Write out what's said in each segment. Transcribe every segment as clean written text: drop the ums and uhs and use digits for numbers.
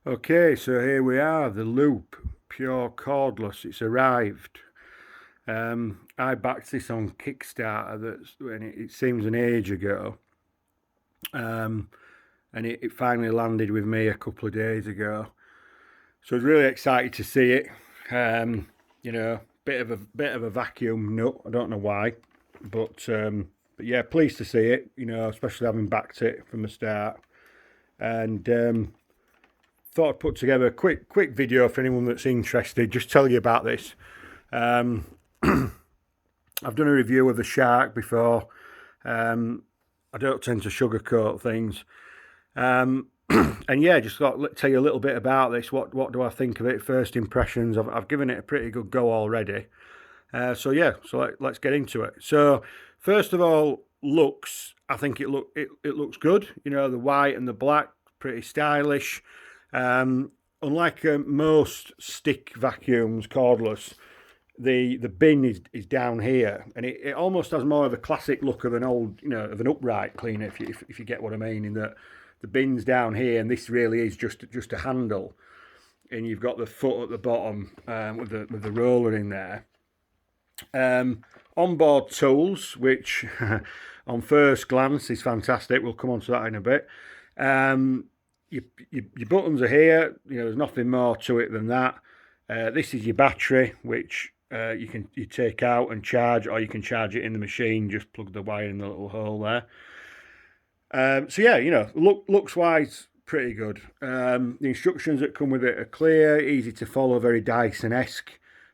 Okay, so here we are, the Lupe Pure Cordless. It's arrived. I backed this on Kickstarter. When it seems an age ago, and it finally landed with me a couple of days ago. So I was really excited to see it. You know, bit of a vacuum nut. I don't know why, but yeah, pleased to see it. You know, especially having backed it from the start, and thought I'd put together a quick video for anyone that's interested. Just tell you about this. I've done a review of the Shark before. I don't tend to sugarcoat things. And yeah, just thought tell you a little bit about this. What do I think of it? First impressions. I've given it a pretty good go already. So yeah, so let's get into it. So first of all, looks. I think it looks good. You know, the white and the black, pretty stylish. Unlike most stick vacuums, cordless, the bin is down here, and it almost has more of a classic look of an old, you know, of an upright cleaner, if you get what I mean. In that the bin's down here, and this really is just a handle, and you've got the foot at the bottom with the roller in there. Onboard tools, which on first glance is fantastic. We'll come on to that in a bit. Your buttons are here. You know, there's nothing more to it than that. This is your battery, which you take out and charge, or you can charge it in the machine. Just plug the wire in the little hole there. So yeah, you know, looks wise, pretty good. The instructions that come with it are clear, easy to follow, very Dyson-esque.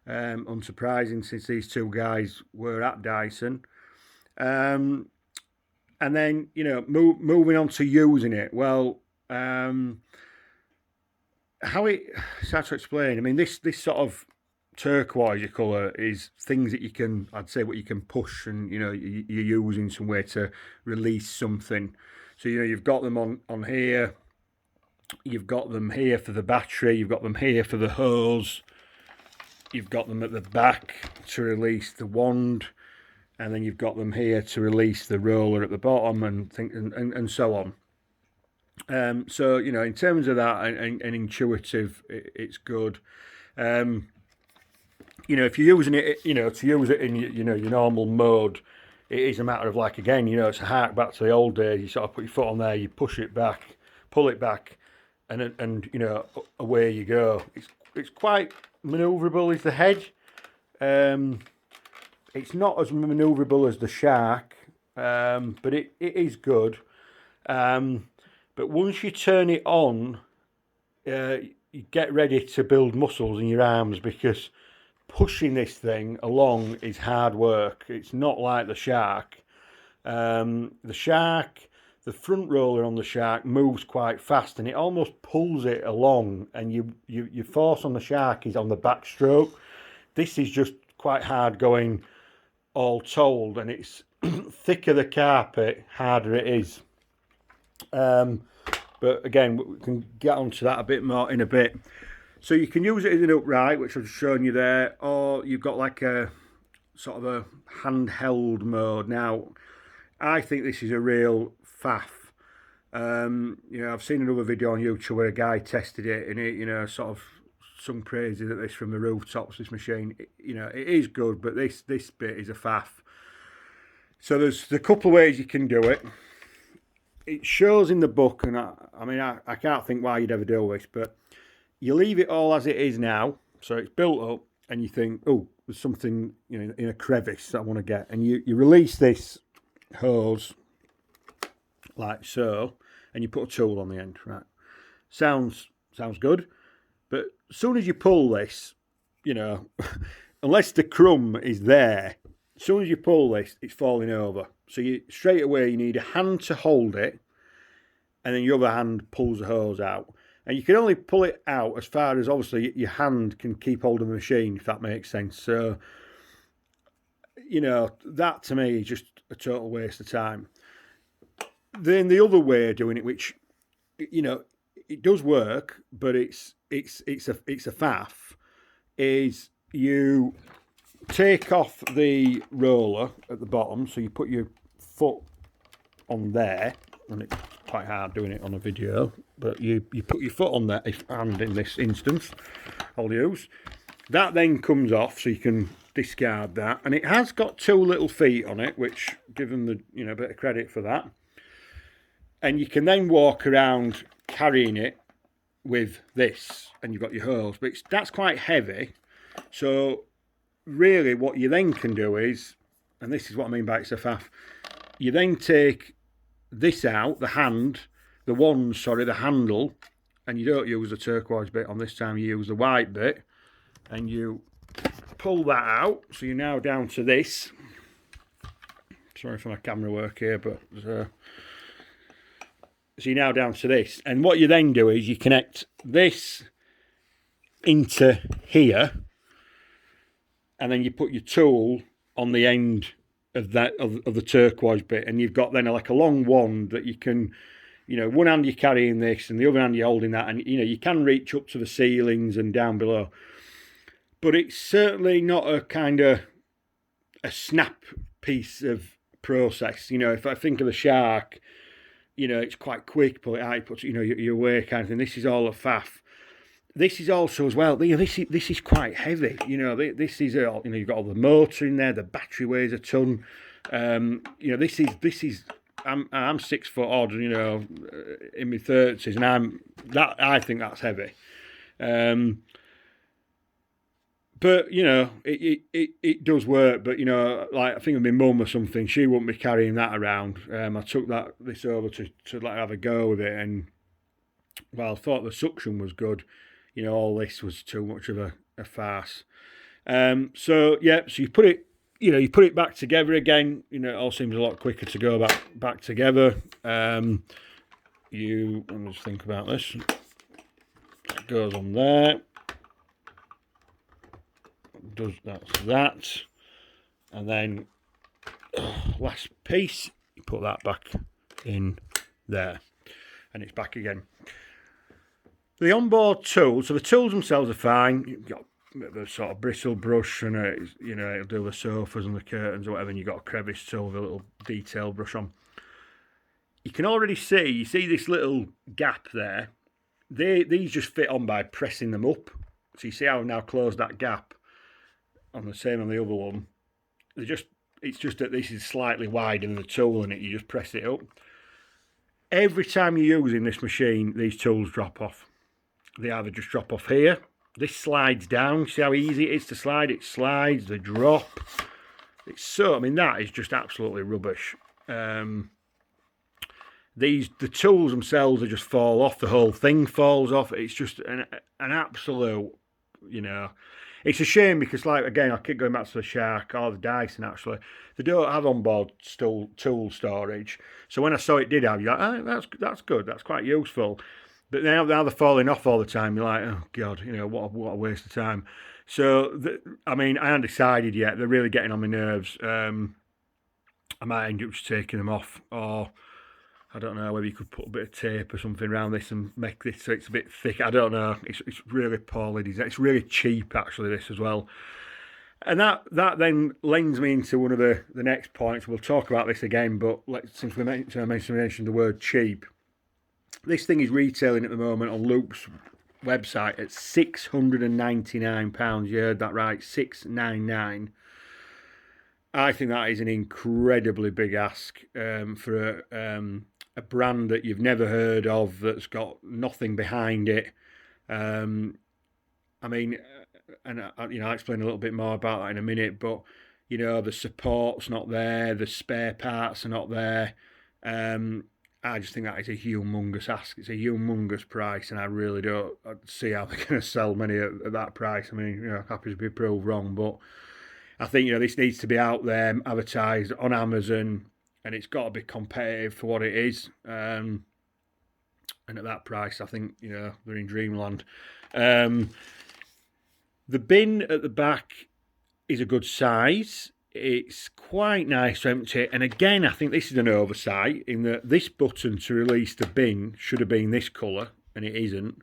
Unsurprising, since these two guys were at Dyson. And then, you know, moving on to using it. Well, how it's hard to explain. I mean, this sort of turquoise colour is things that you can, I'd say, what you can push, and you know, you're using some way to release something. So you know, you've got them on here, you've got them here for the battery, you've got them here for the hose, you've got them at the back to release the wand, and then you've got them here to release the roller at the bottom, and so on. So you know, in terms of that and intuitive, it's good. You know, if you're using it, you know, to use it in your normal mode, it is a matter of, like, again, you know, it's a hark back to the old days. You sort of put your foot on there, you push it back, pull it back, and you know, away you go. It's quite manoeuvrable, is the head. It's not as manoeuvrable as the Shark, but it is good. But once you turn it on, you get ready to build muscles in your arms, because pushing this thing along is hard work. It's not like the Shark. The front roller on the Shark moves quite fast, and it almost pulls it along, and your force on the Shark is on the back stroke. This is just quite hard going, all told, and it's thicker the carpet, harder it is. But again, we can get onto that a bit more in a bit. So you can use it as an upright, which I've shown you there, or you've got like a sort of a handheld mode. Now, I think this is a real faff. You know, I've seen another video on YouTube where a guy tested it, and it, you know, sort of sung praises at this from the rooftops. This machine, you know, it is good, but this bit is a faff. So there's a couple of ways you can do it. It shows in the book, and I mean, I can't think why you'd ever do this, but you leave it all as it is now, so it's built up, and you think, oh, there's something, you know, in a crevice that I want to get, and you release this hose like so, and you put a tool on the end, right? Sounds good, but as soon as you pull this, you know, unless the crumb is there, as soon as you pull this, it's falling over. So straight away you need a hand to hold it, and then your other hand pulls the hose out. And you can only pull it out as far as, obviously, your hand can keep hold of the machine, if that makes sense. So, you know, that to me is just a total waste of time. Then the other way of doing it, which, you know, it does work, but it's a faff, is you take off the roller at the bottom, so you put your foot on there, and it's quite hard doing it on a video, but you put your foot on that, and in this instance, I'll use. That then comes off, so you can discard that. And it has got 2 little feet on it, which, give them the, you know, a bit of credit for that. And you can then walk around carrying it with this, and you've got your hose. But that's quite heavy. So really what you then can do is, and this is what I mean by it's a faff, you then take this out, the handle, and you don't use the turquoise bit on this time, you use the white bit, and you pull that out. So you're now down to this. Sorry for my camera work here, but so you're now down to this. And what you then do is you connect this into here, and then you put your tool on the end of that of the turquoise bit, and you've got then like a long wand that you can, you know, one hand you're carrying this and the other hand you're holding that, and you know, you can reach up to the ceilings and down below. But it's certainly not a kind of a snap piece of process. You know, if I think of the shark, you know, it's quite quick, pull it out, puts, you know, your way kind of thing. This is all a faff. This is also as well, you know, this is quite heavy. You know, this is, you know, you've got all the motor in there, the battery weighs a ton. You know, this is, I'm 6 foot odd, you know, in my 30s, and I think that's heavy. But, you know, it does work. But, you know, like I think of my mum or something, she wouldn't be carrying that around. I took this over to like have a go with it, and, well, I thought the suction was good. You know, all this was too much of a farce. So, yeah, so you put it, you know, you put it back together again. You know, it all seems a lot quicker to go back together. Let me just think about this. That goes on there. That's that. And then, last piece, you put that back in there. And it's back again. The onboard tools, so the tools themselves are fine. You've got a sort of bristle brush, and you know, it'll do the sofas and the curtains or whatever, and you've got a crevice tool with a little detail brush on. You can already see, you see this little gap there. These just fit on by pressing them up. So you see how I've now closed that gap on the same on the other one. It's just that this is slightly wider than the tool, and you just press it up. Every time you're using this machine, these tools drop off. They either just drop off here. This slides down. See how easy it is to slide? It slides, they drop. It's so, I mean, that is just absolutely rubbish. The tools themselves, they just fall off. The whole thing falls off. It's just an absolute, you know. It's a shame because, like, again, I keep going back to the shark or the Dyson, actually. They don't have onboard tool storage. So when I saw it did have, you're like, oh, that's good. That's quite useful. But now they're falling off all the time. You're like, oh, God, you know, what a waste of time. So, I mean, I haven't decided yet. They're really getting on my nerves. I might end up just taking them off, or I don't know whether you could put a bit of tape or something around this and make this so it's a bit thick. I don't know. It's really poorly designed. It's really cheap, actually, this as well. And that then lends me into one of the next points. We'll talk about this again, but since we mentioned the word cheap, this thing is retailing at the moment on Lupe's website at £699. You heard that right, £699. I think that is an incredibly big ask for a brand that you've never heard of, that's got nothing behind it. I mean, and you know, I'll explain a little bit more about that in a minute, but you know, the support's not there, the spare parts are not there. I just think that is a humongous ask. It's a humongous price, and I really don't see how they're going to sell many at that price. I mean, you know, happy to be proved wrong, but I think, you know, this needs to be out there, advertised on Amazon, and it's got to be competitive for what it is. And at that price, I think, you know, they're in dreamland. The bin at the back is a good size. It's quite nice to empty. And again, I think this is an oversight in that this button to release the bin should have been this colour, and it isn't.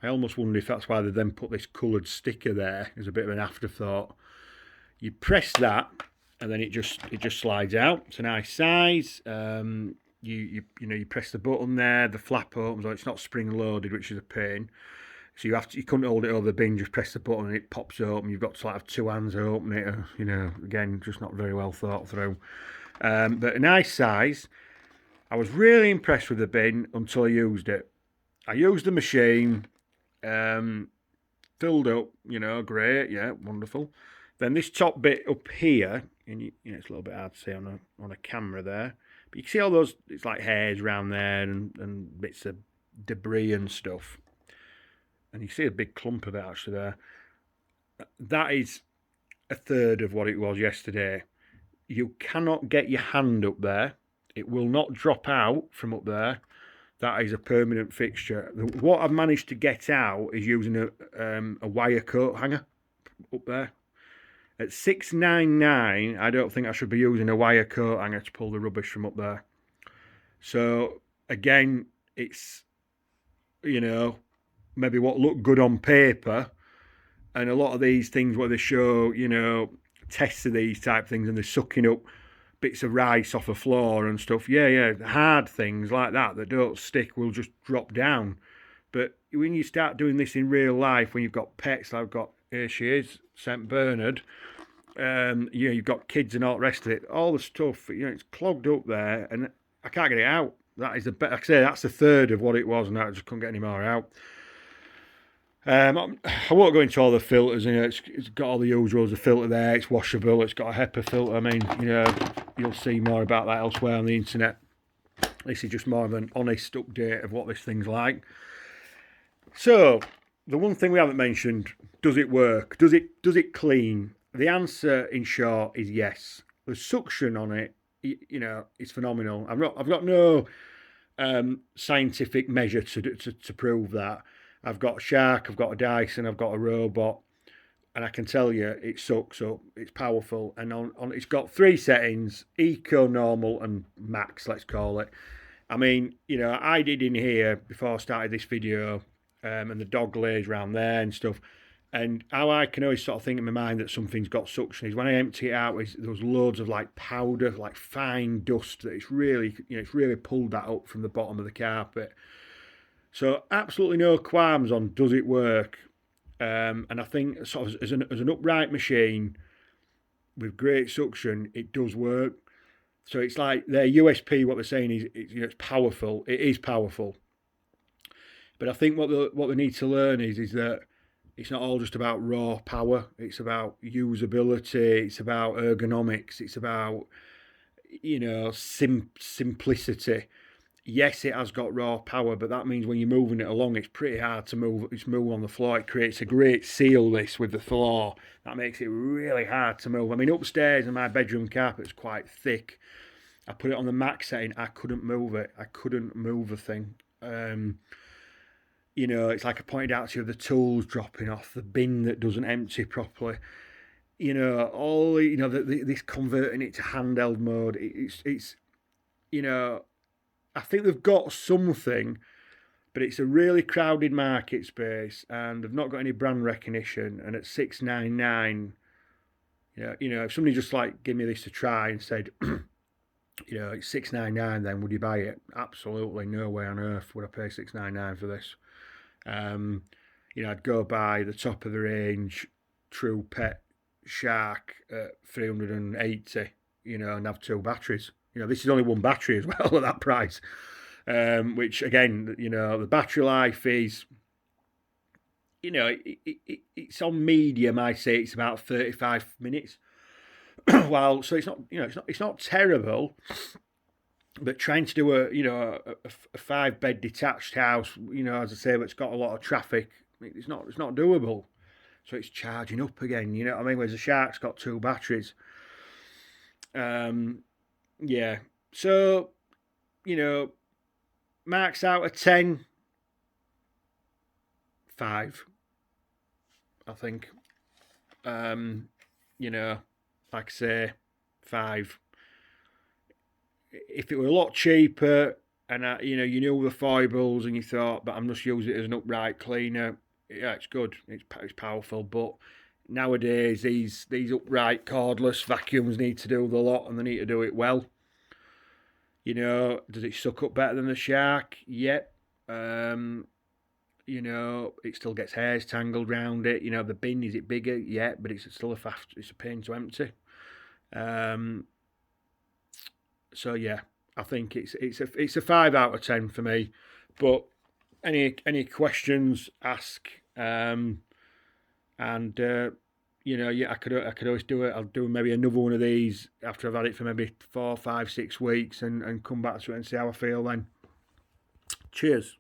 I almost wonder if that's why they then put this coloured sticker there as a bit of an afterthought. You press that, and then it just slides out. It's a nice size. you press the button there, the flap opens, or it's not spring loaded, which is a pain. So you couldn't hold it over the bin, just press the button and it pops open. You've got to like have two hands to open it. Again, just not very well thought through. But a nice size. I was really impressed with the bin until I used it. I used the machine, filled up, great, yeah, wonderful. Then this top bit up here, and it's a little bit hard to see on a camera there, but you can see all those, it's like hairs around there and bits of debris and stuff. And you see a big clump of it actually there. That is a third of what it was yesterday. You cannot get your hand up there. It will not drop out from up there. That is a permanent fixture. What I've managed to get out is using a wire coat hanger up there. At $6.99, I don't think I should be using a wire coat hanger to pull the rubbish from up there. So again, it's, maybe what looked good on paper, and a lot of these things where they show, tests of these type things, and they're sucking up bits of rice off a floor and stuff. Yeah, hard things like that don't stick will just drop down. But when you start doing this in real life, when you've got pets, here she is, St. Bernard, you've got kids and all the rest of it, all the stuff, it's clogged up there, and I can't get it out. That is like I say, that's a third of what it was, and I just couldn't get any more out. I won't go into all the filters. It's got all the usuals. The filter there, it's washable. It's got a HEPA filter. I mean, you'll see more about that elsewhere on the internet. This is just more of an honest update of what this thing's like. So, the one thing we haven't mentioned: does it work? Does it clean? The answer, in short, is yes. The suction on it, it's phenomenal. I've got no scientific measure to prove that. I've got a Shark, I've got a Dyson, I've got a robot, and I can tell you it sucks up. It's powerful, and on it's got three settings: Eco, Normal, and Max. Let's call it. I mean, I did in here before I started this video, and the dog lays around there and stuff. And how I can always sort of think in my mind that something's got suction is when I empty it out, there's loads of like powder, like fine dust that it's really pulled that up from the bottom of the carpet. So absolutely no qualms on does it work, and I think sort of as an upright machine with great suction, it does work. So it's like their USP. What they're saying is it's powerful. It is powerful, but I think what they need to learn is that it's not all just about raw power. It's about usability. It's about ergonomics. It's about simplicity. Yes, it has got raw power, but that means when you're moving it along, it's pretty hard to move. It's move on the floor. It creates a great seal, this, with the floor. That makes it really hard to move. I mean, upstairs in my bedroom carpet's quite thick. I put it on the max setting. I couldn't move it. I couldn't move the thing. It's like I pointed out to you, the tools dropping off, the bin that doesn't empty properly. This converting it to handheld mode. It's I think they've got something, but it's a really crowded market space, and they've not got any brand recognition. And at $6.99, if somebody just like give me this to try and said, it's $6.99, then would you buy it? Absolutely, no way on earth would I pay $6.99 for this. I'd go buy the top of the range True Pet Shark at $380, and have two batteries. This is only one battery as well at that price. Which again, the battery life is, it's on medium. I say it's about 35 minutes. So it's not terrible. But trying to do a 5-bed detached house, as I say, that's got a lot of traffic, it's not doable. So it's charging up again. You know what I mean? Whereas the Shark's got two batteries. Yeah. So, marks out of 10, 5, I think. Like I say, 5. If it were a lot cheaper and, you knew the foibles and you thought, but I'm just using it as an upright cleaner, yeah, it's good. It's powerful. But nowadays, these upright cordless vacuums need to do the lot, and they need to do it well. You know, does it suck up better than the Shark? Yep. You know, it still gets hairs tangled round it. You know, the bin, is it bigger? Yeah, but it's still a faff. It's a pain to empty. So yeah, I think it's a 5 out of 10 for me. But any questions, ask. And you know, yeah, I could always do it. I'll do maybe another one of these after I've had it for maybe 4, 5, 6 weeks, and come back to it and see how I feel then. Cheers.